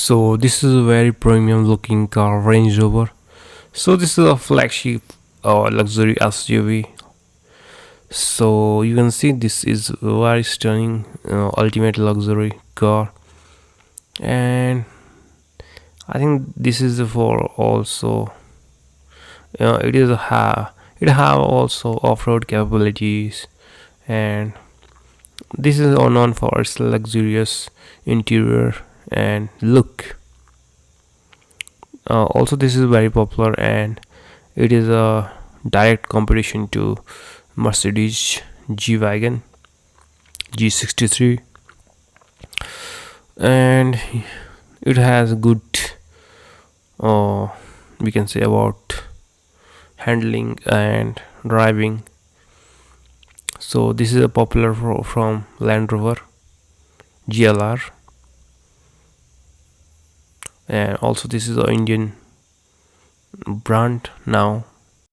So this is a very premium looking car, Range Rover. So this is a flagship luxury SUV. So you can see this is a very stunning, ultimate luxury car, and I think this is for also it have also off-road capabilities, and this is known for its luxurious interior and look. Also, this is very popular, and it is a direct competition to Mercedes G wagon G63, and it has good, uh, we can say, about handling and driving. So this is a popular from Land Rover GLR, and also this is an Indian brand now.